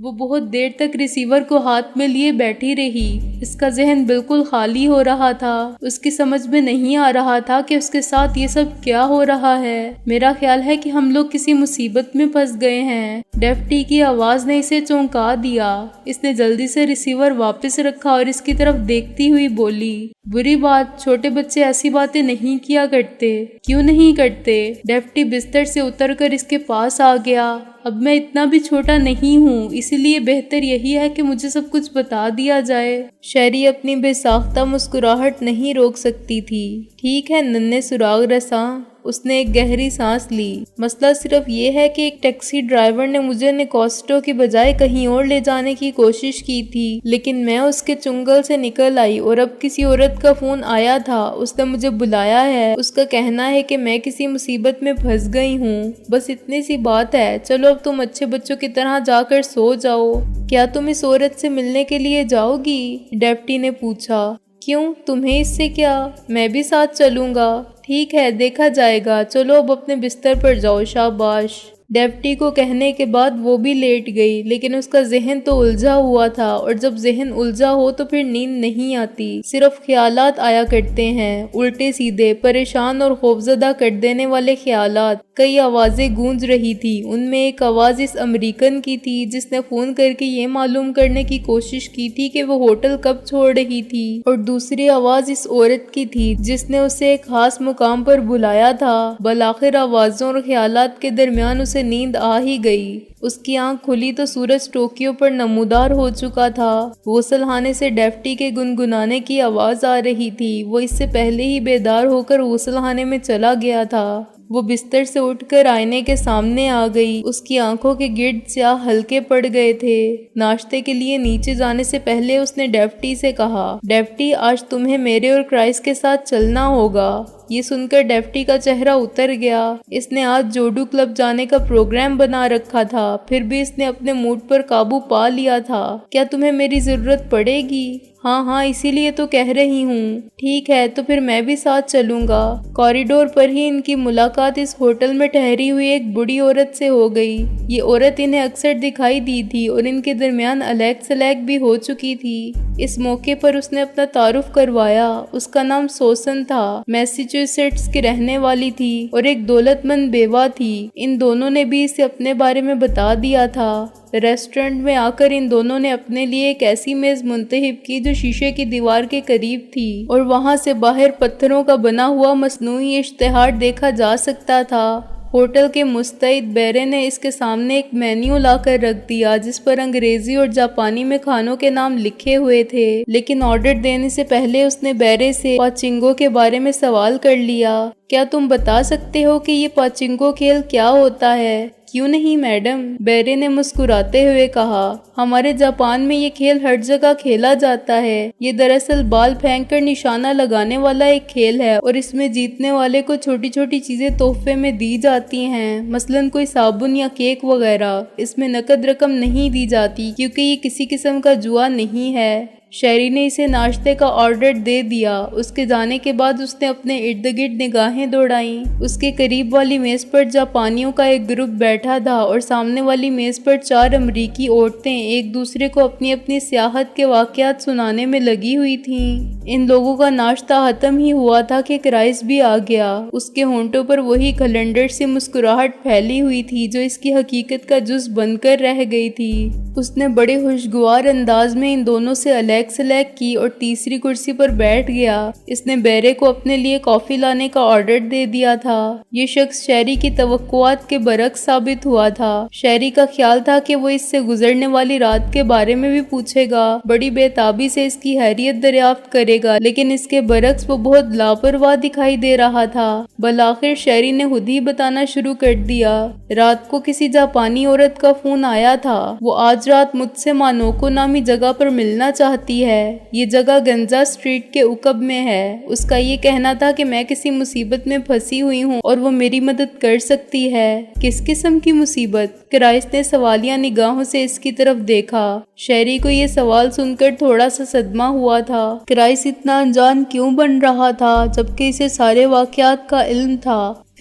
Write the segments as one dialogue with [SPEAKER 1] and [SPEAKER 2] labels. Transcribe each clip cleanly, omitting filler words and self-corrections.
[SPEAKER 1] وہ بہت دیر تک ریسیور کو ہاتھ میں لیے بیٹھی رہی۔ اس کا ذہن بالکل خالی ہو رہا تھا۔ اس کی سمجھ میں نہیں آ رہا تھا کہ اس کے ساتھ یہ سب کیا ہو رہا ہے۔ میرا خیال ہے کہ ہم لوگ کسی مصیبت میں پھنس گئے ہیں۔ ڈیفٹی کی آواز نے اسے چونکا دیا۔ اس نے جلدی سے ریسیور واپس رکھا اور اس کی طرف دیکھتی ہوئی بولی، بری بات، چھوٹے بچے ایسی باتیں نہیں کیا کرتے۔ کیوں نہیں کرتے؟ ڈیفٹی بستر سے اتر کر اس کے پاس آ گیا۔ اب میں اتنا بھی چھوٹا نہیں ہوں، اسی لیے بہتر یہی ہے کہ مجھے سب کچھ بتا دیا جائے۔ شیری اپنی بے ساختہ مسکراہٹ نہیں روک سکتی تھی۔ ٹھیک ہے ننھے سراغ رساں، اس نے ایک گہری سانس لی۔ مسئلہ صرف یہ ہے کہ ایک ٹیکسی ڈرائیور نے مجھے نیکوسٹو کی بجائے کہیں اور لے جانے کی کوشش کی تھی، لیکن میں اس کے چنگل سے نکل آئی اور اب کسی عورت کا فون آیا تھا، اس نے مجھے بلایا ہے۔ اس کا کہنا ہے کہ میں کسی مصیبت میں پھنس گئی ہوں۔ بس اتنی سی بات ہے، چلو اب تم اچھے بچوں کی طرح جا کر سو جاؤ۔ کیا تم اس عورت سے ملنے کے لیے جاؤ گی؟ ڈیفٹی نے پوچھا۔ کیوں، تمہیں اس سے کیا؟ میں بھی ساتھ چلوں گا۔ ٹھیک ہے، دیکھا جائے گا، چلو اب اپنے بستر پر جاؤ، شاباش۔ ڈیفٹی کو کہنے کے بعد وہ بھی لیٹ گئی، لیکن اس کا ذہن تو الجھا ہوا تھا، اور جب ذہن الجھا ہو تو پھر نیند نہیں آتی، صرف خیالات آیا کرتے ہیں، الٹے سیدھے، پریشان اور خوفزدہ کر دینے والے خیالات۔ کئی آوازیں گونج رہی تھی، ان میں ایک آواز اس امریکن کی تھی جس نے فون کر کے یہ معلوم کرنے کی کوشش کی تھی کہ وہ ہوٹل کب چھوڑ رہی تھی، اور دوسری آواز اس عورت کی تھی جس نے اسے ایک خاص مقام پر بلایا تھا۔ بالآخر آوازوں اور خیالات کے درمیان اسے نیند آ ہی گئی۔ اس کی آنکھ کھلی تو سورج ٹوکیو پر نمودار ہو چکا تھا۔ غسل خانے سے ڈیفٹی کے گنگنانے کی آواز آ رہی تھی۔ وہ اس سے پہلے ہی بیدار ہو کر غسل خانے میں چلا گیا تھا۔ وہ بستر سے اٹھ کر آئینے کے سامنے آ گئی۔ اس کی آنکھوں کے گرد سیاہ حلقے پڑ گئے تھے۔ ناشتے کے لیے نیچے جانے سے پہلے اس نے ڈیفٹی سے کہا، ڈیفٹی آج تمہیں میرے اور کرائس کے ساتھ چلنا ہوگا۔ یہ سن کر ڈیفٹی کا چہرہ اتر گیا۔ اس نے آج جوڈو کلب جانے کا پروگرام بنا رکھا تھا، پھر بھی اس نے اپنے موڈ پر قابو پا لیا تھا۔ کیا تمہیں میری ضرورت پڑے گی؟ ہاں، اسی لیے تو کہہ رہی ہوں۔ ٹھیک ہے، تو پھر میں بھی ساتھ چلوں گا۔ کوریڈور پر ہی ان کی ملاقات اس ہوٹل میں ٹھہری ہوئی ایک بوڑھی عورت سے ہو گئی۔ یہ عورت انہیں اکثر دکھائی دی تھی اور ان کے درمیان الیک سلیک بھی ہو چکی تھی۔ اس موقع پر اس نے اپنا تعارف کروایا۔ اس کا نام سوسن تھا، میساچیوسیٹس کی رہنے والی تھی اور ایک دولت مند بیوہ تھی۔ ان دونوں نے بھی اسے اپنے بارے میں بتا دیا تھا۔ ریسٹورنٹ میں آ کر ان دونوں نے اپنے لیے ایک ایسی میز منتخب کی جو شیشے کی دیوار کے قریب تھی، اور وہاں سے باہر پتھروں کا بنا ہوا مصنوعی اشتہار دیکھا جا سکتا تھا۔ ہوٹل کے مستعد بیرے نے اس کے سامنے ایک مینیو لا کر رکھ دیا جس پر انگریزی اور جاپانی میں کھانوں کے نام لکھے ہوئے تھے، لیکن آرڈر دینے سے پہلے اس نے بیرے سے پاچنگو کے بارے میں سوال کر لیا۔ کیا تم بتا سکتے ہو کہ یہ پاچنگو کھیل کیا ہوتا ہے؟ کیوں نہیں میڈم، بیرے نے مسکراتے ہوئے کہا، ہمارے جاپان میں یہ کھیل ہر جگہ کھیلا جاتا ہے۔ یہ دراصل بال پھینک کر نشانہ لگانے والا ایک کھیل ہے، اور اس میں جیتنے والے کو چھوٹی چھوٹی چیزیں تحفے میں دی جاتی ہیں، مثلاً کوئی صابن یا کیک وغیرہ۔ اس میں نقد رقم نہیں دی جاتی کیونکہ یہ کسی قسم کا جوا نہیں ہے۔ شیری نے اسے ناشتے کا آرڈر دے دیا۔ اس کے جانے کے بعد اس نے اپنے ارد گرد نگاہیں دوڑائیں۔ اس کے قریب والی میز پر جاپانیوں کا ایک گروپ بیٹھا تھا اور سامنے والی میز پر 4 امریکی عورتیں ایک دوسرے کو اپنی اپنی سیاحت کے واقعات سنانے میں لگی ہوئی تھیں۔ ان لوگوں کا ناشتہ ختم ہی ہوا تھا کہ کرائس بھی آ گیا۔ اس کے ہونٹوں پر وہی کلنڈر سی مسکراہٹ پھیلی ہوئی تھی جو اس کی حقیقت کا جز بن کر رہ گئی تھی۔ اس نے بڑے خوشگوار انداز میں ان دونوں سے سلیکٹ کی اور تیسری کرسی پر بیٹھ گیا۔ اس نے بیرے کو اپنے لیے کافی لانے کا آرڈر دے دیا تھا۔ یہ شخص شیری کی توقعات کے برعکس ثابت ہوا تھا۔ شیری کا خیال تھا کہ وہ اس سے گزرنے والی رات کے بارے میں بھی پوچھے گا، بڑی بے تابی سے اس کی خیریت دریافت کرے گا، لیکن اس کے برعکس وہ بہت لاپرواہ دکھائی دے رہا تھا۔ بالآخر شیری نے خود ہی بتانا شروع کر دیا، رات کو کسی جاپانی عورت کا فون آیا تھا۔ وہ آج رات مجھ سے مانوکو نامی جگہ پر ملنا چاہتی ہے۔ یہ جگہ گنزا اسٹریٹ کے عقب میں ہے۔ اس کا یہ کہنا تھا کہ میں کسی مصیبت میں پھنسی ہوئی ہوں اور وہ میری مدد کر سکتی ہے۔ کس قسم کی مصیبت؟ کرائس نے سوالیہ نگاہوں سے اس کی طرف دیکھا۔ شیری کو یہ سوال سن کر تھوڑا سا صدمہ ہوا تھا۔ کرائس اتنا انجان کیوں بن رہا تھا جبکہ اسے سارے واقعات کا علم تھا؟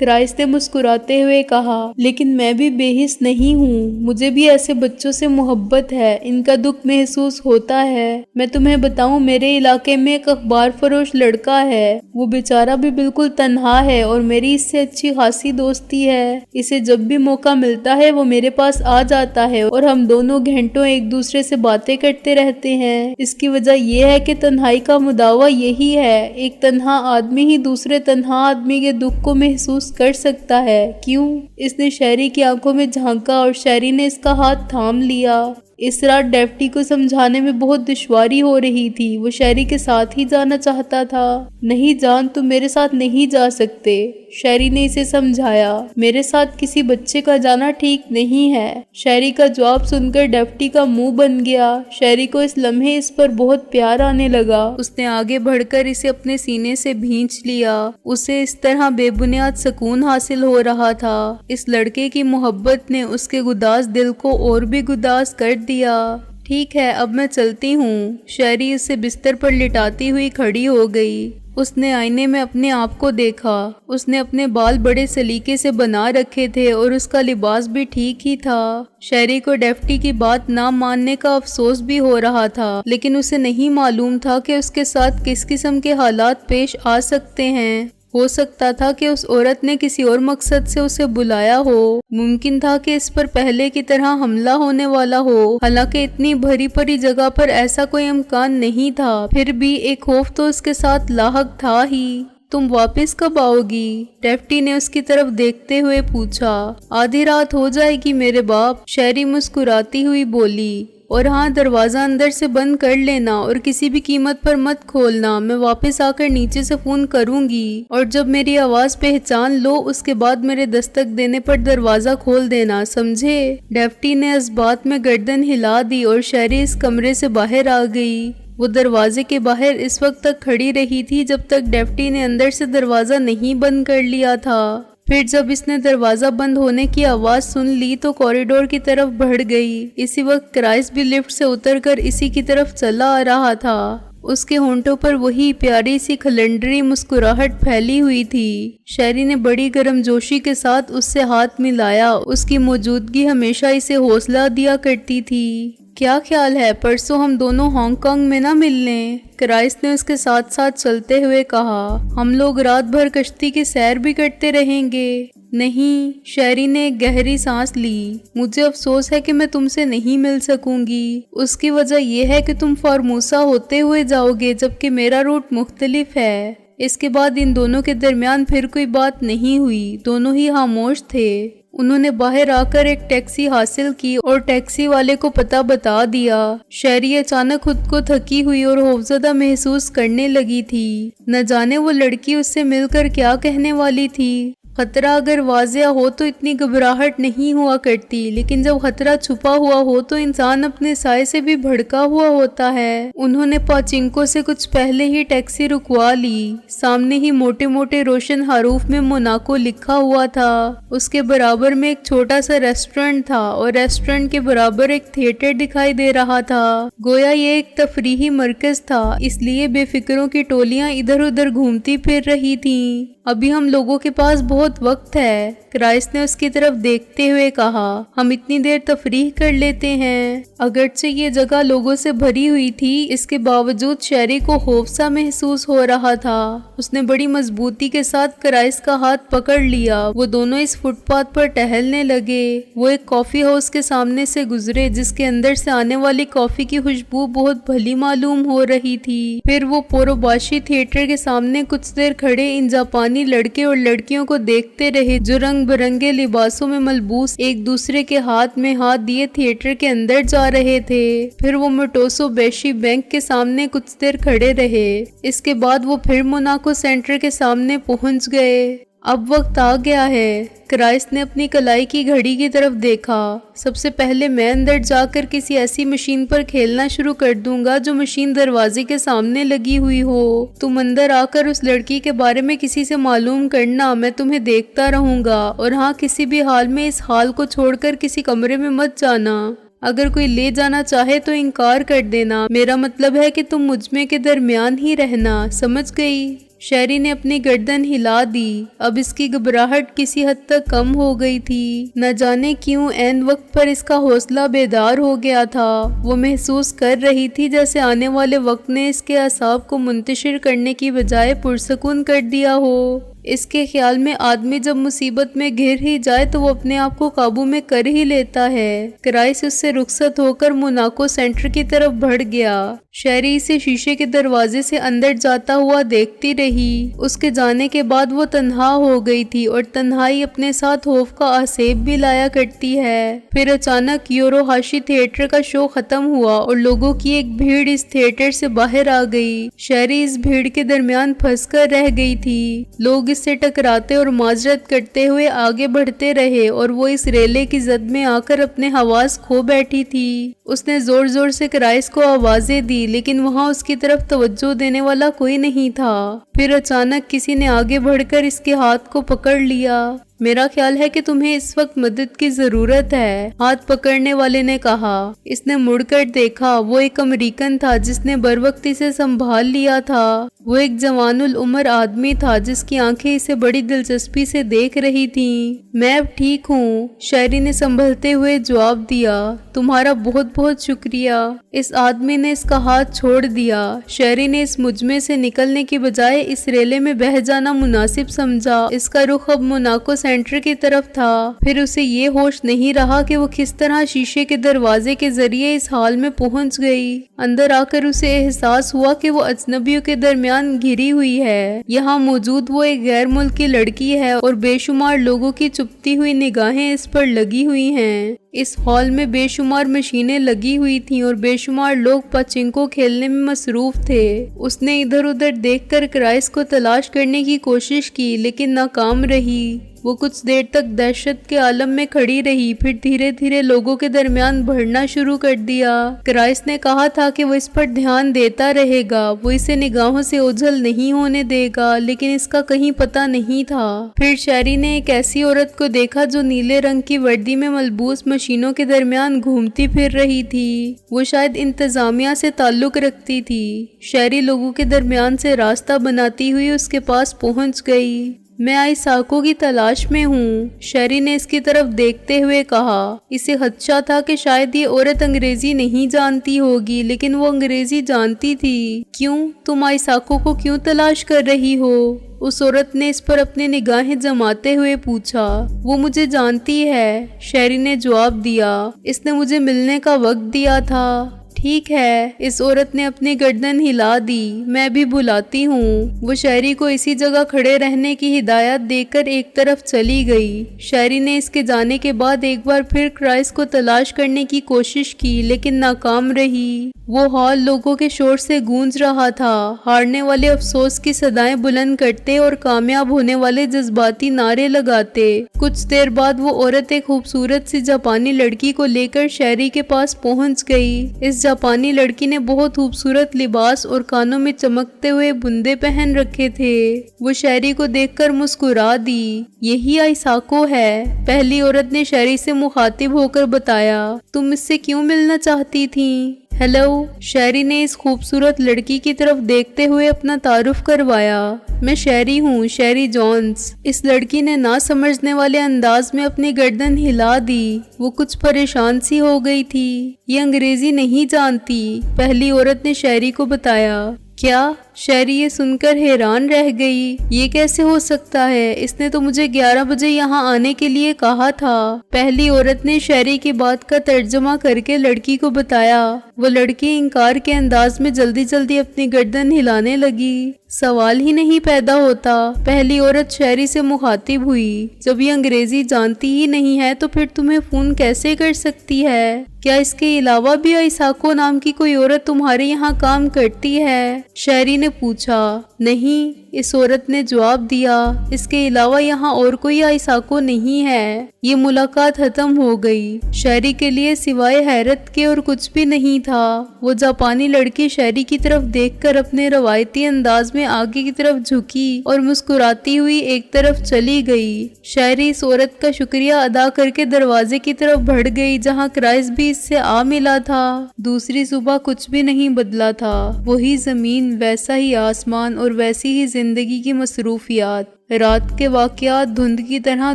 [SPEAKER 1] کرائس نے مسکراتے ہوئے کہا، لیکن میں بھی بے حس نہیں ہوں، مجھے بھی ایسے بچوں سے محبت ہے، ان کا دکھ محسوس ہوتا ہے۔ میں تمہیں بتاؤں، میرے علاقے میں ایک اخبار فروش لڑکا ہے، وہ بیچارہ بھی بالکل تنہا ہے اور میری اس سے اچھی خاصی دوستی ہے۔ اسے جب بھی موقع ملتا ہے وہ میرے پاس آ جاتا ہے اور ہم دونوں گھنٹوں ایک دوسرے سے باتیں کرتے رہتے ہیں۔ اس کی وجہ یہ ہے کہ تنہائی کا مداوع یہی ہے، ایک تنہا آدمی ہی دوسرے تنہا آدمی کے دکھ کو محسوس کر سکتا ہے۔ کیوں؟ اس نے شہری کی آنکھوں میں جھانکا اور شہری نے اس کا ہاتھ تھام لیا۔ اس رات ڈیفٹی کو سمجھانے میں بہت دشواری ہو رہی تھی، وہ شیری کے ساتھ ہی جانا چاہتا تھا۔ نہیں جان، تم میرے ساتھ نہیں جا سکتے، شیری نے اسے سمجھایا، میرے ساتھ کسی بچے کا جانا ٹھیک نہیں ہے۔ شیری کا جواب سن کر ڈیفٹی کا منہ بن گیا۔ شیری کو اس لمحے اس پر بہت پیار آنے لگا۔ اس نے آگے بڑھ کر اسے اپنے سینے سے بھینچ لیا۔ اسے اس طرح بے بنیاد سکون حاصل ہو رہا تھا۔ اس لڑکے کی محبت نے اس کے گداز دل کو اور بھی گداز کر دیا۔ ٹھیک ہے، اب میں چلتی ہوں۔ شیری اسے بستر پر لٹاتی ہوئی کھڑی ہو گئی۔ اس نے آئینے میں اپنے آپ کو دیکھا۔ اس نے اپنے بال بڑے سلیقے سے بنا رکھے تھے اور اس کا لباس بھی ٹھیک ہی تھا۔ شیری کو ڈیفٹی کی بات نہ ماننے کا افسوس بھی ہو رہا تھا، لیکن اسے نہیں معلوم تھا کہ اس کے ساتھ کس قسم کے حالات پیش آ سکتے ہیں۔ ہو سکتا تھا کہ اس عورت نے کسی اور مقصد سے اسے بلایا ہو، ممکن تھا کہ اس پر پہلے کی طرح حملہ ہونے والا ہو، حالانکہ اتنی بھری پڑی جگہ پر ایسا کوئی امکان نہیں تھا، پھر بھی ایک خوف تو اس کے ساتھ لاحق تھا ہی۔ تم واپس کب آؤ گی؟ ڈیفٹی نے اس کی طرف دیکھتے ہوئے پوچھا۔ آدھی رات ہو جائے گی میرے باپ، شیری مسکراتی ہوئی بولی، اور ہاں، دروازہ اندر سے بند کر لینا اور کسی بھی قیمت پر مت کھولنا، میں واپس آ کر نیچے سے فون کروں گی، اور جب میری آواز پہچان لو اس کے بعد میرے دستک دینے پر دروازہ کھول دینا، سمجھے؟ ڈیفٹی نے اس بات میں گردن ہلا دی اور شیری اس کمرے سے باہر آ گئی۔ وہ دروازے کے باہر اس وقت تک کھڑی رہی تھی جب تک ڈیفٹی نے اندر سے دروازہ نہیں بند کر لیا تھا۔ پھر جب اس نے دروازہ بند ہونے کی آواز سن لی تو کوریڈور کی طرف بڑھ گئی۔ اسی وقت کرائس بھی لفٹ سے اتر کر اسی کی طرف چلا آ رہا تھا۔ اس کے ہونٹوں پر وہی پیاری سی کھلنڈری مسکراہٹ پھیلی ہوئی تھی۔ شیری نے بڑی گرم جوشی کے ساتھ اس سے ہاتھ ملایا، اس کی موجودگی ہمیشہ اسے حوصلہ دیا کرتی تھی۔ کیا خیال ہے پرسوں ہم دونوں ہانگ کانگ میں نہ مل لیں؟ کرائس نے اس کے ساتھ ساتھ چلتے ہوئے کہا۔ ہم لوگ رات بھر کشتی کی سیر بھی کرتے رہیں گے۔ نہیں، شیری نے ایک گہری سانس لی۔ مجھے افسوس ہے کہ میں تم سے نہیں مل سکوں گی۔ اس کی وجہ یہ ہے کہ تم فارموسا ہوتے ہوئے جاؤ گے جبکہ میرا روٹ مختلف ہے۔ اس کے بعد ان دونوں کے درمیان پھر کوئی بات نہیں ہوئی، دونوں ہی خاموش تھے۔ انہوں نے باہر آ کر ایک ٹیکسی حاصل کی اور ٹیکسی والے کو پتہ بتا دیا۔ شیری اچانک خود کو تھکی ہوئی اور خوفزدہ محسوس کرنے لگی تھی۔ نہ جانے وہ لڑکی اس سے مل کر کیا کہنے والی تھی۔ خطرہ اگر واضح ہو تو اتنی گھبراہٹ نہیں ہوا کرتی، لیکن جب خطرہ چھپا ہوا ہو تو انسان اپنے سائے سے بھی بھڑکا ہوا ہوتا ہے۔ انہوں نے پاچنکو سے کچھ پہلے ہی ٹیکسی رکوا لی۔ سامنے ہی موٹے موٹے روشن حروف میں موناکو لکھا ہوا تھا۔ اس کے برابر میں ایک چھوٹا سا ریسٹورنٹ تھا اور ریسٹورنٹ کے برابر ایک تھیٹر دکھائی دے رہا تھا۔ گویا یہ ایک تفریحی مرکز تھا، اس لیے بے فکروں کی ٹولیاں ادھر ادھر گھومتی پھر رہی تھیں۔ ابھی ہم لوگوں کے پاس بہت وقت ہے، کرائس نے اس کی طرف دیکھتے ہوئے کہا۔ ہم اتنی دیر تفریح کر لیتے ہیں۔ اگرچہ یہ جگہ لوگوں سے بھری ہوئی تھی، اس کے باوجود شیری کو خوف سا محسوس ہو رہا تھا۔ اس نے بڑی مضبوطی کے ساتھ کرائس کا ہاتھ پکڑ لیا۔ وہ دونوں اس فٹ پاتھ پر ٹہلنے لگے۔ وہ ایک کافی ہاؤس کے سامنے سے گزرے جس کے اندر سے آنے والی کافی کی خوشبو بہت بھلی معلوم ہو رہی تھی۔ پھر وہ پوروباشی تھیٹر کے سامنے کچھ دیر کھڑے ان جاپانی لڑکے اور لڑکیوں کو دیکھتے رہے جو رنگ برنگے لباسوں میں ملبوس ایک دوسرے کے ہاتھ میں ہاتھ دیے تھیٹر کے اندر جا رہے تھے۔ پھر وہ موٹوسو بیشی بینک کے سامنے کچھ دیر کھڑے رہے۔ اس کے بعد وہ پھر موناکو سینٹر کے سامنے پہنچ گئے۔ اب وقت آ گیا ہے۔ کرائس نے اپنی کلائی کی گھڑی کی طرف دیکھا۔ سب سے پہلے میں اندر جا کر کسی ایسی مشین پر کھیلنا شروع کر دوں گا جو مشین دروازے کے سامنے لگی ہوئی ہو۔ تم اندر آ کر اس لڑکی کے بارے میں کسی سے معلوم کرنا، میں تمہیں دیکھتا رہوں گا، اور ہاں، کسی بھی حال میں اس حال کو چھوڑ کر کسی کمرے میں مت جانا۔ اگر کوئی لے جانا چاہے تو انکار کر دینا، میرا مطلب ہے کہ تم مجھ میں کے درمیان ہی رہنا، سمجھ گئی؟ شہری نے اپنی گردن ہلا دی۔ اب اس کی گھبراہٹ کسی حد تک کم ہو گئی تھی۔ نہ جانے کیوں عین وقت پر اس کا حوصلہ بیدار ہو گیا تھا۔ وہ محسوس کر رہی تھی جیسے آنے والے وقت نے اس کے اعصاب کو منتشر کرنے کی بجائے پرسکون کر دیا ہو۔ اس کے خیال میں آدمی جب مصیبت میں گھر ہی جائے تو وہ اپنے آپ کو قابو میں کر ہی لیتا ہے۔ کرائس اس سے رخصت ہو کر موناکو سینٹر کی طرف بڑھ گیا۔ شہری اسے شیشے کے دروازے سے اندر جاتا ہوا دیکھتی رہی۔ اس کے جانے کے بعد وہ تنہا ہو گئی تھی اور تنہائی اپنے ساتھ خوف کا آسیب بھی لایا کرتی ہے۔ پھر اچانک یوروہاشی تھیٹر کا شو ختم ہوا اور لوگوں کی ایک بھیڑ اس تھیٹر سے باہر آ گئی۔ شہری اس بھیڑ کے درمیان پھنس کر رہ گئی تھی۔ لوگ اس سے ٹکراتے اور معذرت کرتے ہوئے آگے بڑھتے رہے اور وہ اس ریلے کی زد میں آ کر اپنے حواس کھو بیٹھی تھی۔ اس نے زور زور سے کرائس کو آوازیں دی لیکن وہاں اس کی طرف توجہ دینے والا کوئی نہیں تھا۔ پھر اچانک کسی نے آگے بڑھ کر اس کے ہاتھ کو پکڑ لیا۔ میرا خیال ہے کہ تمہیں اس وقت مدد کی ضرورت ہے، ہاتھ پکڑنے والے نے کہا۔ اس نے مڑ کر دیکھا، وہ ایک امریکن تھا جس نے بروقت اسے سنبھال لیا تھا۔ وہ ایک جوان العمر آدمی تھا جس کی آنکھیں اسے بڑی دلچسپی سے دیکھ رہی تھیں۔ میں اب ٹھیک ہوں، شہری نے سنبھلتے ہوئے جواب دیا۔ تمہارا بہت بہت شکریہ۔ اس آدمی نے اس کا ہاتھ چھوڑ دیا۔ شہری نے اس مجمع سے نکلنے کی بجائے اس ریلے میں بہہ جانا مناسب سمجھا۔ اس کا رخ اب موناکو سینٹر کی طرف تھا۔ پھر اسے یہ ہوش نہیں رہا کہ وہ کس طرح شیشے کے دروازے کے ذریعے اس حال میں پہنچ گئی۔ اندر آ کر اسے احساس ہوا کہ وہ اجنبیوں کے درمیان گھری ہوئی ہے۔ یہاں موجود وہ ایک غیر ملکی لڑکی ہے اور بے شمار لوگوں کی چپتی ہوئی نگاہیں اس پر لگی ہوئی ہیں۔ اس ہال میں بے شمار مشینیں لگی ہوئی تھیں اور بے شمار لوگ پچنکو کھیلنے میں مصروف تھے۔ اس نے ادھر ادھر دیکھ کر کرائس کو تلاش کرنے کی کوشش کی لیکن ناکام رہی۔ وہ کچھ دیر تک دہشت کے عالم میں کھڑی رہی، پھر دھیرے دھیرے لوگوں کے درمیان بڑھنا شروع کر دیا۔ کرائس نے کہا تھا کہ وہ اس پر دھیان دیتا رہے گا، وہ اسے نگاہوں سے اوجھل نہیں ہونے دے گا، لیکن اس کا کہیں پتہ نہیں تھا۔ پھر شہری نے ایک ایسی عورت کو دیکھا جو نیلے رنگ کی وردی میں ملبوس مشینوں کے درمیان گھومتی پھر رہی تھی۔ وہ شاید انتظامیہ سے تعلق رکھتی تھی۔ شہری لوگوں کے درمیان سے راستہ بناتی ہوئی اس کے پاس پہنچ گئی۔ میں آئساکو کی تلاش میں ہوں، شہری نے اس کی طرف دیکھتے ہوئے کہا۔ اسے خدشہ تھا کہ شاید یہ عورت انگریزی نہیں جانتی ہوگی، لیکن وہ انگریزی جانتی تھی۔ کیوں؟ تم آئساکو کو کیوں تلاش کر رہی ہو؟ اس عورت نے اس پر اپنی نگاہیں جماتے ہوئے پوچھا۔ وہ مجھے جانتی ہے، شہری نے جواب دیا۔ اس نے مجھے ملنے کا وقت دیا تھا۔ ٹھیک ہے، اس عورت نے اپنی گردن ہلا دی، میں بھی بلاتی ہوں۔ وہ شہری کو اسی جگہ کھڑے رہنے کی ہدایت دے کر ایک طرف چلی گئی۔ شہری نے اس کے جانے کے بعد ایک بار پھر کرائس کو تلاش کرنے کی کوشش کی لیکن ناکام رہی۔ وہ ہال لوگوں کے شور سے گونج رہا تھا، ہارنے والے افسوس کی صدائیں بلند کرتے اور کامیاب ہونے والے جذباتی نعرے لگاتے۔ کچھ دیر بعد وہ عورت ایک خوبصورت سی جاپانی لڑکی کو لے کر شہری کے پاس پہنچ گئی۔ اس جاپانی لڑکی نے بہت خوبصورت لباس اور کانوں میں چمکتے ہوئے بندے پہن رکھے تھے۔ وہ شہری کو دیکھ کر مسکرا دی۔ یہی آئساکو ہے، پہلی عورت نے شہری سے مخاطب ہو کر بتایا۔ تم اس سے کیوں ملنا چاہتی تھی؟ ہیلو، شہری نے اس خوبصورت لڑکی کی طرف دیکھتے ہوئے اپنا تعارف کروایا۔ میں شہری ہوں، شہری جونز۔ اس لڑکی نے نہ سمجھنے والے انداز میں اپنی گردن ہلا دی۔ وہ کچھ پریشان سی ہو گئی تھی۔ یہ انگریزی نہیں جانتی، پہلی عورت نے شہری کو بتایا۔ کیا؟ شہری یہ سن کر حیران رہ گئی۔ یہ کیسے ہو سکتا ہے؟ اس نے تو مجھے 11 بجے یہاں آنے کے لیے کہا تھا۔ پہلی عورت نے شہری کی بات کا ترجمہ کر کے لڑکی کو بتایا۔ وہ لڑکی انکار کے انداز میں جلدی جلدی اپنی گردن ہلانے لگی۔ سوال ہی نہیں پیدا ہوتا، پہلی عورت شہری سے مخاطب ہوئی۔ جب یہ انگریزی جانتی ہی نہیں ہے تو پھر تمہیں فون کیسے کر سکتی ہے؟ کیا اس کے علاوہ بھی آئساکو نام کی کوئی عورت تمہارے یہاں کام کرتی ہے؟ شہری نے پوچھا۔ نہیں، اس عورت نے جواب دیا، اس کے علاوہ یہاں اور کوئی آئساکو نہیں ہے۔ یہ ملاقات ختم ہو گئی۔ شہری کے لیے سوائے حیرت کے اور کچھ بھی نہیں تھا۔ وہ جاپانی لڑکی شہری کی طرف دیکھ کر اپنے روایتی انداز میں آگے کی طرف جھکی اور مسکراتی ہوئی ایک طرف چلی گئی۔ شہری اس عورت کا شکریہ ادا کر کے دروازے کی طرف بڑھ گئی جہاں کرائس بھی اس سے آ ملا تھا۔ دوسری صبح کچھ بھی نہیں بدلا تھا، وہی زمین، ویسا ہی آسمان اور ویسی ہی زندگی کی مصروفیات۔ رات کے واقعات دھند کی طرح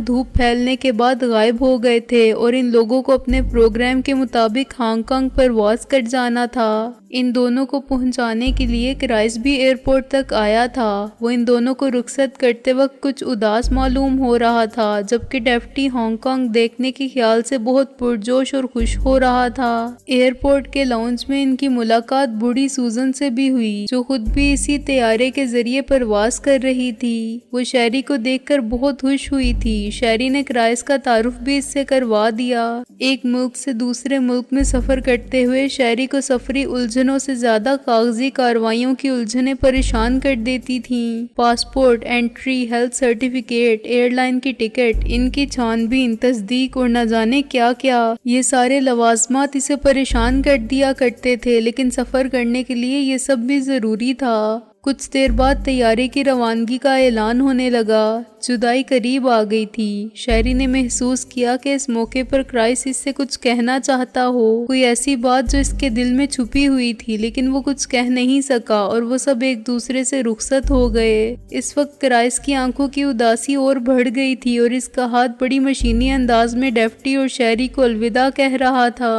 [SPEAKER 1] دھوپ پھیلنے کے بعد غائب ہو گئے تھے اور ان لوگوں کو اپنے پروگرام کے مطابق ہانگ کانگ پرواز کر جانا تھا۔ ان دونوں کو پہنچانے کے لیے کرائس بھی ایئرپورٹ تک آیا تھا۔ وہ ان دونوں کو رخصت کرتے وقت کچھ اداس معلوم ہو رہا تھا، جبکہ ڈیفٹی ہانگ کانگ دیکھنے کے خیال سے بہت پرجوش اور خوش ہو رہا تھا۔ ایئرپورٹ کے لاؤنج میں ان کی ملاقات بوڑھی سوزن سے بھی ہوئی، جو خود بھی اسی طیارے کے ذریعے پرواز کر رہی تھی۔ وہ شیری کو دیکھ کر بہت خوش ہوئی تھی۔ شیری نے کرائس کا تعارف بھی اس سے کروا دیا۔ ایک ملک سے دوسرے ملک میں سفر کرتے ہوئے شیری کو سفری الجھنوں سے زیادہ کاغذی کارروائیوں کی الجھنیں پریشان کر دیتی تھیں۔ Passport, entry, health certificate, airline کی ٹکٹ، ان کی چھان بین، تصدیق اور نہ جانے کیا کیا، یہ سارے لوازمات اسے پریشان کر دیا کرتے تھے، لیکن سفر کرنے کے لیے یہ سب بھی ضروری تھا۔ کچھ دیر بعد طیارے کی روانگی کا اعلان ہونے لگا۔ جدائی قریب آ گئی تھی۔ شیری نے محسوس کیا کہ اس موقع پر کرائس اس سے کچھ کہنا چاہتا ہو، کوئی ایسی بات جو اس کے دل میں چھپی ہوئی تھی، لیکن وہ کچھ کہہ نہیں سکا اور وہ سب ایک دوسرے سے رخصت ہو گئے۔ اس وقت کرائس کی آنکھوں کی اداسی اور بڑھ گئی تھی اور اس کا ہاتھ بڑی مشینی انداز میں ڈیفٹی اور شیری کو الوداع کہہ رہا تھا۔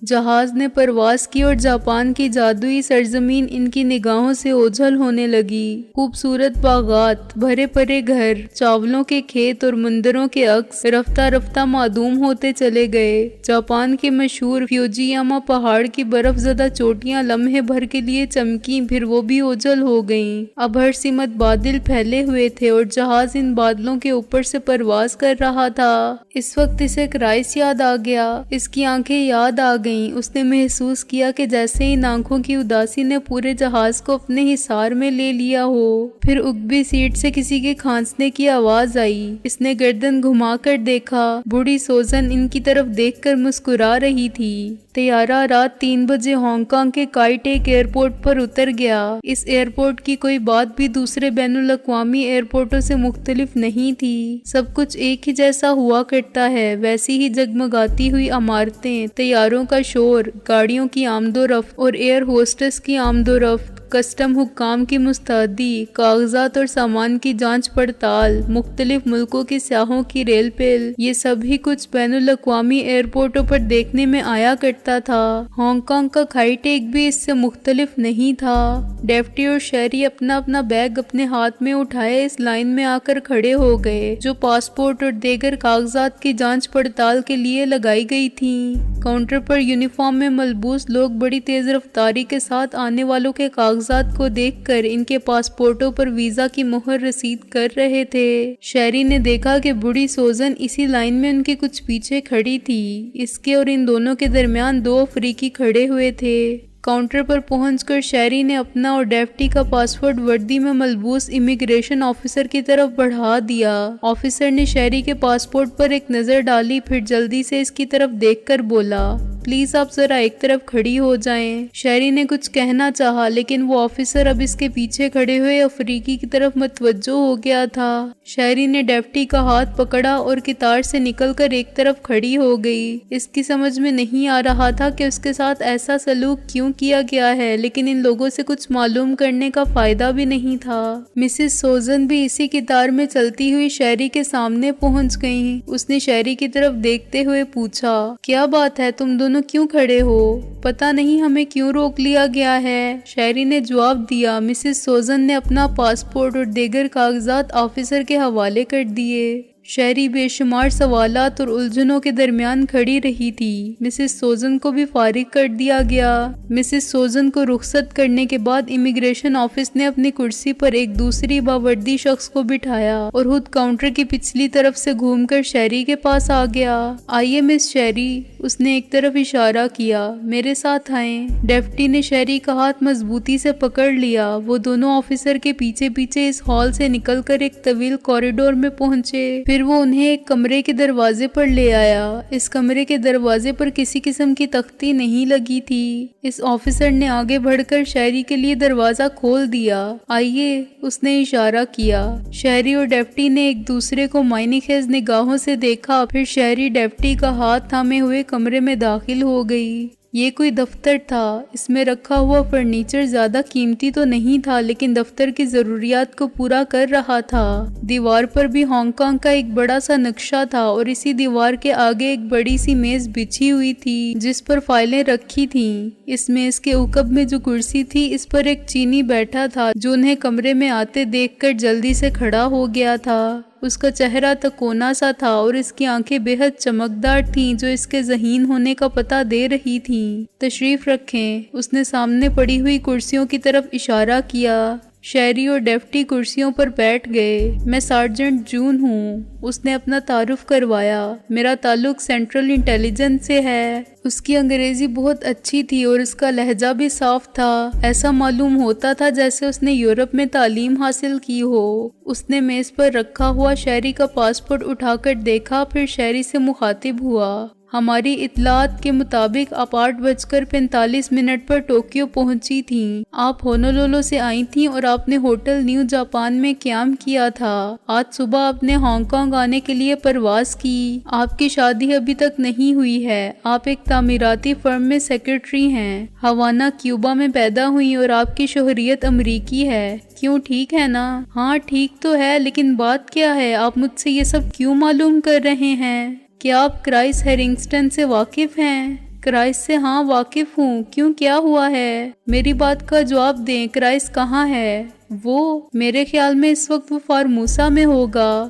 [SPEAKER 1] جہاز نے پرواز کی اور جاپان کی جادوئی سرزمین ان کی نگاہوں سے اوجھل ہونے لگی۔ خوبصورت باغات، بھرے پڑے گھر، چاولوں کے کھیت اور مندروں کے عکس رفتہ رفتہ معدوم ہوتے چلے گئے۔ جاپان کے مشہور فیوجیاما پہاڑ کی برف زدہ چوٹیاں لمحے بھر کے لیے چمکیں، پھر وہ بھی اوجھل ہو گئیں۔ اب ہر سمت بادل پھیلے ہوئے تھے اور جہاز ان بادلوں کے اوپر سے پرواز کر رہا تھا۔ اس وقت اسے کرائس یاد آ گیا۔ اس کی آنکھیں یاد آ گئیں۔ اس نے محسوس کیا کہ جیسے ان آنکھوں کی اداسی نے پورے جہاز کو اپنے حصار میں لے لیا ہو۔ پھر عقبی سیٹ سے کسی کے کھانسنے کی آواز آئی۔ اس نے گردن گھما کر دیکھا۔ بوڑھی سوزن ان کی طرف دیکھ کر مسکرا رہی تھی۔ طیارہ رات 3 بجے ہانگ کانگ کے کائی ٹیک ایئرپورٹ پر اتر گیا۔ اس ایئرپورٹ کی کوئی بات بھی دوسرے بین الاقوامی ایئرپورٹوں سے مختلف نہیں تھی۔ سب کچھ ایک ہی جیسا ہوا کرتا ہے، ویسی ہی جگمگاتی ہوئی عمارتیں، طیاروں کا شور، گاڑیوں کی آمد و رفت اور ایئر ہوسٹس کی آمد و رفت، کسٹم حکام کی مستعدی، کاغذات اور سامان کی جانچ پڑتال، مختلف ملکوں کے سیاحوں کی ریل پیل، یہ سب ہی کچھ بین الاقوامی ایئرپورٹوں پر دیکھنے میں آیا کرتا تھا۔ ہانگ کانگ کا کائی ٹیک بھی اس سے مختلف نہیں تھا۔ ڈیفٹی اور شیری اپنا اپنا بیگ اپنے ہاتھ میں اٹھائے اس لائن میں آ کر کھڑے ہو گئے، جو پاسپورٹ اور دیگر کاغذات کی جانچ پڑتال کے لیے لگائی گئی تھیں۔ کاؤنٹر پر یونیفارم میں ملبوس لوگ بڑی تیز رفتاری کے ساتھ آنے والوں کے کاغذات کو دیکھ کر ان کے پاسپورٹوں پر ویزا کی مہر رسید کر رہے تھے۔ شیری نے دیکھا کہ بوڑھی سوزن اسی لائن میں ان کے کچھ پیچھے کھڑی تھی۔ اس کے اور ان دونوں کے درمیان 2 افریقی کھڑے ہوئے تھے۔ کاؤنٹر پر پہنچ کر شیری نے اپنا اور ڈیفٹی کا پاسپورٹ وردی میں ملبوس امیگریشن آفیسر کی طرف بڑھا دیا۔ آفیسر نے شیری کے پاسپورٹ پر ایک نظر ڈالی، پھر جلدی سے اس کی طرف دیکھ کر بولا، پلیز آپ ذرا ایک طرف کھڑی ہو جائیں۔ شیری نے کچھ کہنا چاہا، لیکن وہ آفیسر اب اس کے پیچھے کھڑے ہوئے افریقی کی طرف متوجہ ہو گیا تھا۔ شیری نے ڈیفٹی کا ہاتھ پکڑا اور قطار سے نکل کر ایک طرف کھڑی ہو گئی۔ اس کی سمجھ میں نہیں آ رہا تھا کہ اس کے ساتھ ایسا سلوک کیوں کیا گیا ہے، لیکن ان لوگوں سے کچھ معلوم کرنے کا فائدہ بھی نہیں تھا۔ مسز سوزن بھی اسی قطار میں چلتی ہوئی شیری کے سامنے پہنچ گئیں۔ اس نے شیری کی طرف دیکھتے ہوئے پوچھا، کیا بات ہے، تم دونوں کیوں کھڑے ہو؟ پتہ نہیں ہمیں کیوں روک لیا گیا ہے، شیری نے جواب دیا۔ مسز سوزن نے اپنا پاسپورٹ اور دیگر کاغذات آفیسر کے حوالے کر دیے۔ شیری بے شمار سوالات اور الجھنوں کے درمیان کھڑی رہی تھی۔ مسز سوزن کو بھی فارغ کر دیا گیا۔ مسز سوزن کو رخصت کرنے کے بعد امیگریشن آفس نے اپنی کرسی پر ایک دوسری باوردی شخص کو بٹھایا اور خود کاؤنٹر کی پچھلی طرف سے گھوم کر شیری کے پاس آ گیا۔ آئیے مس شیری، اس نے ایک طرف اشارہ کیا، میرے ساتھ آئیں۔ ڈیفٹی نے شیری کا ہاتھ مضبوطی سے پکڑ لیا۔ وہ دونوں آفیسر کے پیچھے پیچھے اس ہال سے نکل کر ایک طویل کوریڈور میں پہنچے۔ پھر وہ انہیں ایک کمرے کے دروازے پر لے آیا۔ اس کمرے کے دروازے پر کسی قسم کی تختی نہیں لگی تھی۔ اس آفیسر نے آگے بڑھ کر شیری کے لیے دروازہ کھول دیا۔ آئیے، اس نے اشارہ کیا۔ شیری اور ڈیفٹی نے ایک دوسرے کو معنی خیز نگاہوں سے دیکھا، پھر شیری ڈیفٹی کا ہاتھ تھامے ہوئے کمرے میں داخل ہو گئی۔ یہ کوئی دفتر تھا، اس میں رکھا ہوا فرنیچر زیادہ قیمتی تو نہیں تھا لیکن دفتر کی ضروریات کو پورا کر رہا تھا۔ دیوار پر بھی ہانگ کانگ کا ایک بڑا سا نقشہ تھا اور اسی دیوار کے آگے ایک بڑی سی میز بچھی ہوئی تھی جس پر فائلیں رکھی تھیں۔ اس میز کے اوقب میں جو کرسی تھی اس پر ایک چینی بیٹھا تھا جو انہیں کمرے میں آتے دیکھ کر جلدی سے کھڑا ہو گیا تھا۔ اس کا چہرہ تکونا سا تھا اور اس کی آنکھیں بے حد چمکدار تھیں جو اس کے ذہین ہونے کا پتہ دے رہی تھیں۔ تشریف رکھیں، اس نے سامنے پڑی ہوئی کرسیوں کی طرف اشارہ کیا۔ شہری اور ڈیفٹی کرسیوں پر بیٹھ گئے۔ میں سارجنٹ جون ہوں، اس نے اپنا تعارف کروایا۔ میرا تعلق سینٹرل انٹیلیجنس سے ہے۔ اس کی انگریزی بہت اچھی تھی اور اس کا لہجہ بھی صاف تھا، ایسا معلوم ہوتا تھا جیسے اس نے یورپ میں تعلیم حاصل کی ہو۔ اس نے میز پر رکھا ہوا شہری کا پاسپورٹ اٹھا کر دیکھا، پھر شہری سے مخاطب ہوا۔ ہماری اطلاعات کے مطابق آپ 8:45 پر ٹوکیو پہنچی تھیں۔ آپ ہونولولو سے آئی تھیں اور آپ نے ہوٹل نیو جاپان میں قیام کیا تھا۔ آج صبح آپ نے ہانگ کانگ آنے کے لیے پرواز کی۔ آپ کی شادی ابھی تک نہیں ہوئی ہے۔ آپ ایک تعمیراتی فرم میں سیکرٹری ہیں۔ ہوانا کیوبا میں پیدا ہوئی اور آپ کی شوہریت امریکی ہے۔ کیوں، ٹھیک ہے نا؟ ہاں ٹھیک تو ہے، لیکن بات کیا ہے؟ آپ مجھ سے یہ سب کیوں معلوم کر رہے ہیں؟ کیا آپ کرائس ہیرنگسٹن سے واقف ہیں؟ کرائس سے ہاں واقف ہوں۔ کیوں، کیا ہوا ہے؟ میری بات کا جواب دیں، کرائس کہاں ہے؟ وہ میرے خیال میں اس وقت وہ فارموسا میں ہوگا۔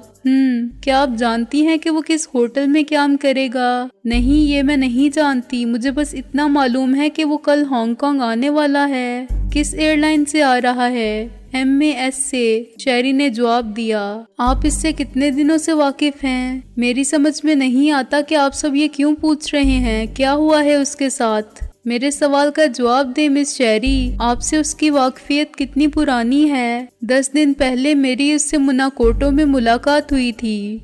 [SPEAKER 1] کیا آپ جانتی ہیں کہ وہ کس ہوٹل میں قیام کرے گا؟ نہیں، یہ میں نہیں جانتی، مجھے بس اتنا معلوم ہے کہ وہ کل ہانگ کانگ آنے والا ہے۔ کس ایئر لائن سے آ رہا ہے؟ MAS سے، شہری نے جواب دیا۔ آپ اس سے کتنے دنوں سے واقف ہیں؟ میری سمجھ میں نہیں آتا کہ آپ سب یہ کیوں پوچھ رہے ہیں، کیا ہوا ہے اس کے ساتھ؟ میرے سوال کا جواب دیں مس شیری، آپ سے اس کی واقفیت کتنی پرانی ہے؟ 10 دن پہلے میری اس سے مناکوٹو میں ملاقات ہوئی تھی۔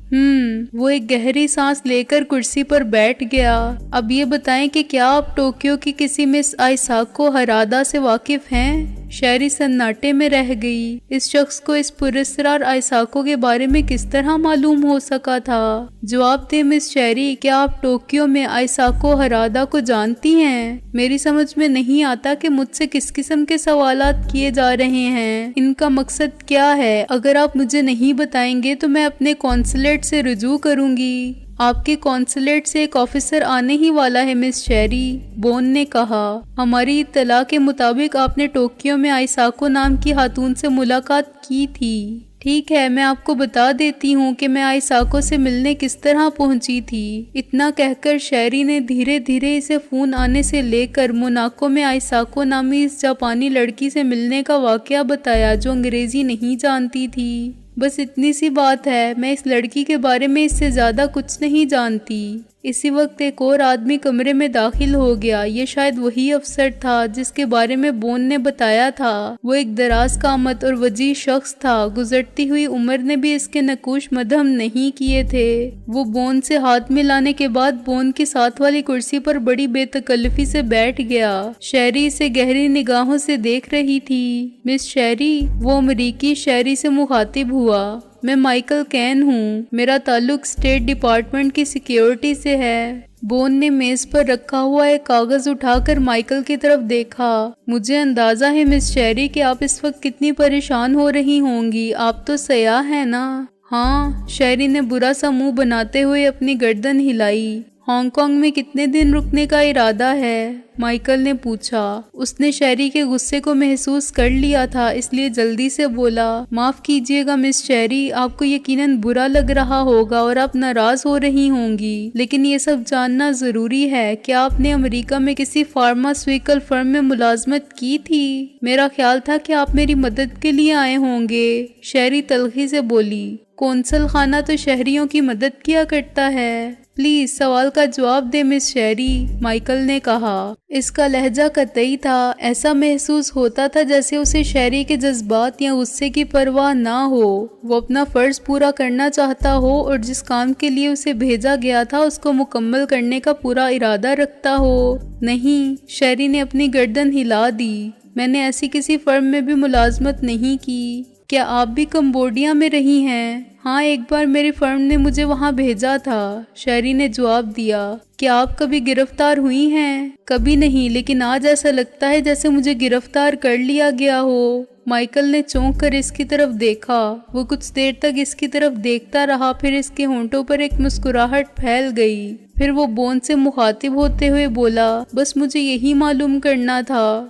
[SPEAKER 1] وہ ایک گہری سانس لے کر کرسی پر بیٹھ گیا۔ اب یہ بتائیں کہ کیا آپ ٹوکیو کی کسی مس آئساکو ہرادا سے واقف ہیں؟ شہری سناٹے میں رہ گئی۔ اس شخص کو اس پراسرار آئساکو کے بارے میں کس طرح معلوم ہو سکا تھا؟ جواب دیں مس شیری، کیا آپ ٹوکیو میں آئساکو ہرادا کو جانتی ہیں؟ میری سمجھ میں نہیں آتا کہ مجھ سے کس قسم کے سوالات کیے جا رہے ہیں، ان کا مقصد کیا ہے؟ اگر آپ مجھے نہیں بتائیں گے تو میں اپنے قونصلیٹ سے رجوع کروں گی۔ آپ کے قونصلیٹ سے ایک آفیسر آنے ہی والا ہے مس شیری، بون نے کہا۔ ہماری اطلاع کے مطابق آپ نے ٹوکیو میں آئساکو نام کی خاتون سے ملاقات کی تھی۔ ٹھیک ہے، میں آپ کو بتا دیتی ہوں کہ میں آئساکو سے ملنے کس طرح پہنچی تھی۔ اتنا کہہ کر شہری نے دھیرے دھیرے اسے فون آنے سے لے کر موناکو میں آئساکو نامی اس جاپانی لڑکی سے ملنے کا واقعہ بتایا جو انگریزی نہیں جانتی تھی۔ بس اتنی سی بات ہے، میں اس لڑکی کے بارے میں اس سے زیادہ کچھ نہیں جانتی۔ اسی وقت ایک اور آدمی کمرے میں داخل ہو گیا۔ یہ شاید وہی افسر تھا جس کے بارے میں بون نے بتایا تھا۔ وہ ایک دراز قامت اور وجیح شخص تھا۔ گزرتی ہوئی عمر نے بھی اس کے نقوش مدھم نہیں کیے تھے۔ وہ بون سے ہاتھ ملانے کے بعد بون کی ساتھ والی کرسی پر بڑی بے تکلفی سے بیٹھ گیا۔ شہری اسے گہری نگاہوں سے دیکھ رہی تھی۔ مس شہری، وہ امریکی شہری سے مخاطب ہوا۔ میں مائیکل کین ہوں، میرا تعلق اسٹیٹ ڈپارٹمنٹ کی سیکیورٹی سے ہے۔ بون نے میز پر رکھا ہوا ایک کاغذ اٹھا کر مائیکل کی طرف دیکھا۔ مجھے اندازہ ہے مس شیری کہ آپ اس وقت کتنی پریشان ہو رہی ہوں گی، آپ تو سیاح ہیں نا؟ ہاں، شیری نے برا سا منہ بناتے ہوئے اپنی گردن ہلائی۔ ہانگ کانگ میں کتنے دن رکنے کا ارادہ ہے؟ مائیکل نے پوچھا۔ اس نے شیری کے غصے کو محسوس کر لیا تھا، اس لیے جلدی سے بولا، معاف کیجیے گا مس شیری، آپ کو یقیناً برا لگ رہا ہوگا اور آپ ناراض ہو رہی ہوں گی، لیکن یہ سب جاننا ضروری ہے۔ کیا آپ نے امریکہ میں کسی فارماسیوٹیکل فرم میں ملازمت کی تھی؟ میرا خیال تھا کہ آپ میری مدد کے لیے آئے ہوں گے، شیری تلخی سے بولی۔ قونصل خانہ تو شہریوں کی مدد کیا کرتا ہے۔ پلیز سوال کا جواب دے مس شیری، مائیکل نے کہا۔ اس کا لہجہ قطعی تھا، ایسا محسوس ہوتا تھا جیسے اسے شیری کے جذبات یا غصے کی پرواہ نہ ہو۔ وہ اپنا فرض پورا کرنا چاہتا ہو اور جس کام کے لیے اسے بھیجا گیا تھا اس کو مکمل کرنے کا پورا ارادہ رکھتا ہو۔ نہیں، شیری نے اپنی گردن ہلا دی، میں نے ایسی کسی فرم میں بھی ملازمت نہیں کی۔ کیا آپ بھی کمبوڈیا میں رہی ہیں؟ ہاں، ایک بار میری فرم نے مجھے وہاں بھیجا تھا، شہری نے جواب دیا۔ کیا آپ کبھی گرفتار ہوئی ہیں؟ کبھی نہیں، لیکن آج ایسا لگتا ہے جیسے مجھے گرفتار کر لیا گیا ہو۔ مائیکل نے چونک کر اس کی طرف دیکھا۔ وہ کچھ دیر تک اس کی طرف دیکھتا رہا، پھر اس کے ہونٹوں پر ایک مسکراہٹ پھیل گئی۔ پھر وہ بون سے مخاطب ہوتے ہوئے بولا، بس مجھے یہی معلوم کرنا تھا۔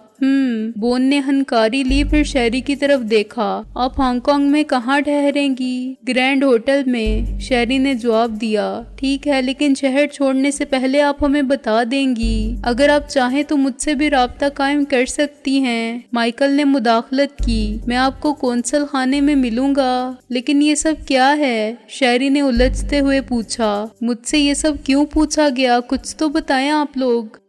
[SPEAKER 1] بون نے ہنکاری لی، پھر شہری کی طرف دیکھا۔ آپ ہانگ کانگ میں کہاں ٹھہریں گی؟ گرینڈ ہوٹل میں، شہری نے جواب دیا۔ ٹھیک ہے، لیکن شہر چھوڑنے سے پہلے آپ ہمیں بتا دیں گی۔ اگر آپ چاہیں تو مجھ سے بھی رابطہ قائم کر سکتی ہیں، مائیکل نے مداخلت کی۔ میں آپ کو قونصل خانے میں ملوں گا۔ لیکن یہ سب کیا ہے؟ شہری نے الجھتے ہوئے پوچھا۔ مجھ سے یہ سب کیوں پوچھا گیا؟ کچھ تو بتائیں آپ لوگ۔